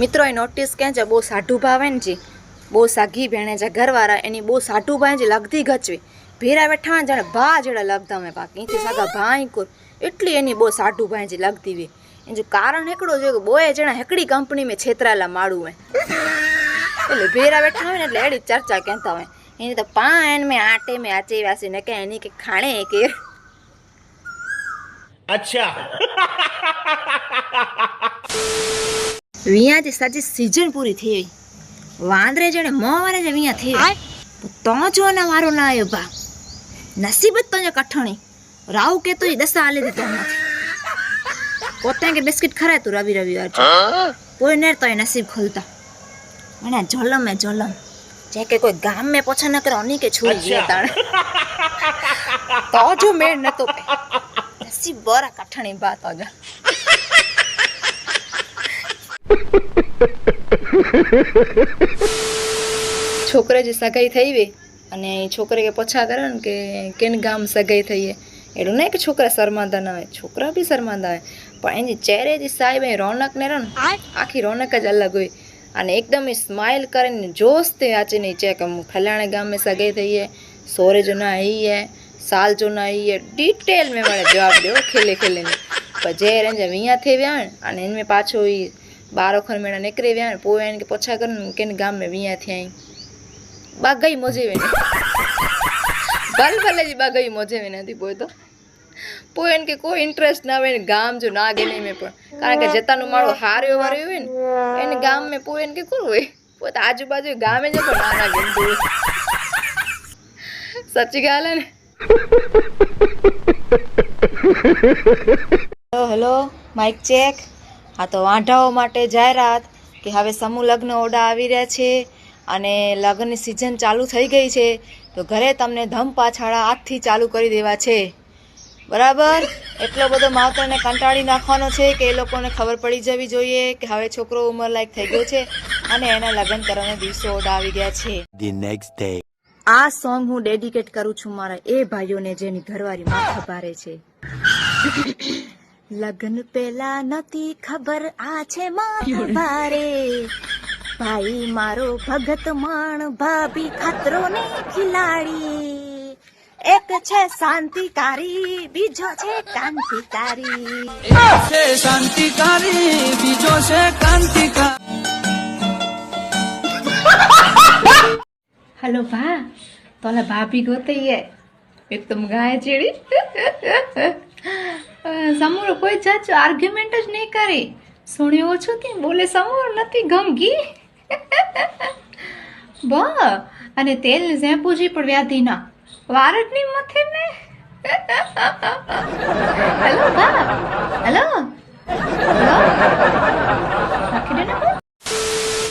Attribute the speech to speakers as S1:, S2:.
S1: મિત્રો એ નોટિસ ક્યાં છે બહુ સાઢું ભાવે ને જી બહુ સાઘી ભેણે છે ઘરવાળા એની બહુ સાઢું ભાઈ છે લગતી ગચવી ભેરા બેઠા જાણે ભા જેડા લગતા મેં બાકી અહીંથી સાગા ભાઈ કોર એટલી એની બહુ સાઢું ભાઈ છે લગતી વી એ જો કારણ એકડો જો બોએ જણા હેકડી કંપની મેં છેતરાયેલા માડું હે એટલે ભેરા બેઠા હોય ને એટલે એડી ચર્ચા કહેતા હોય એની તો પાન મેં આટે મેં આચે વાસી ને કે એની કે ખાણે કે
S2: अच्छा
S1: વિયાથી સાચી સીઝન પૂરી થઈ વાંદરે જણે મોવારે જ વિયા થઈ તો જો ના વારો ના આવ્યો બા નસીબ જ તો કઠણી રાવ કે તો દસા આલે દીધો નથી પોતે કે બિસ્કિટ ખરાય તું રવિવાર કોઈ નેર તો એ નસીબ ખોલતા મને જલમ હે જલમ જે કે કોઈ ગામ में પોછા ન કરે ઓની કે છોડી ગયા તાણે તો જો મેળ નતો નસીબ બરા કઠણી બા તો જા છોકરે જે સગાઈ થઈ વે અને છોકરે કે પછા કરે ને કે કેન ગામ સગાઈ થઈ એટલું નહીં કે છોકરા શરમાંદા ના હોય છોકરા બી શરમાંદા હોય પણ એની ચહેરે જે સાહેબ એ રોનક ને રન આખી રોનક જ અલગ હોય અને એકદમ એ સ્માइल કરીને જોશ તે આચે નહીં છે કે ફલાણે ગામ में सगाई થઈ है सोरे जो ना आई है साल जो ना आई है डिटेल में મને જવાબ દો ખેલે ખેલે ને પણ જે રેંજ વિયા થઈ વ્યા અને એમને પાછો ઈ 12 ખર મેણા નીકળી વ્યા પોય એને કે પછા કર કે ગામ में વિયા થી આઈ બાગઈ મોજે વે બલ ભલે જી બાગઈ મોજે વે નથી પોય તો પોય એને કે કોઈ ઇન્ટરેસ્ટ ના આવે ગામ જો ના ગેને में પણ કારણ કે જતાનું માળો હાર્યો વાર્યો હોય ને એને ગામ में પોય એને કે કોણ હોય પોત આજુબાજુ ગામે જ પણ નાના ગંદુ સચ્ચી ગાલ હે ને હેલો માઇક ચેક હા તો વાંઢાઓ માટે જાહેરાત કે હવે સમૂહ લગ્ન ઓર્ડર આવી રહ્યા છે અને લગ્નની સિઝન ચાલુ થઈ ગઈ છે તો ઘરે તમને ધમ પાછાડા આજથી ચાલુ કરી દેવા છે બરાબર એટલો બધો માવતરને કંટાળી નાખવાનો છે કે એ લોકોને ખબર પડી જવી જોઈએ કે હવે છોકરો ઉંમર લાયક થઈ ગયો છે અને એના લગ્ન કરવાના દિવસો ઓર્ડર આવી ગયા છે
S3: The next day.
S1: આ સોંગ હું ડેડિકેટ કરું છું મારા એ ભાઈઓને જેની ઘરવાળી માથા ભારે છે લગ્ન પેલા નથી ખબર આ છે માથા ભારે ભાઈ મારો ભગત માણ ભાભી ખતરો ને ખિલાડી એક છે શાંતિકારી બીજો છે ક્રાંતિકારી
S4: છે શાંતિકારી બીજો છે ક્રાંતિકારી
S1: हेलो भा तोला भाभी गोते ही है एकदम गाय चेड़ी समूर कोई जज आर्ग्युमेंट જ નહીં કરે સુણ્યો છો કે બોલે સમૂર નથી ગમગી બા અને તેલ શેમ્પૂ જી પણ વ્યાધી ના વારડની મથે ને હેલો ભા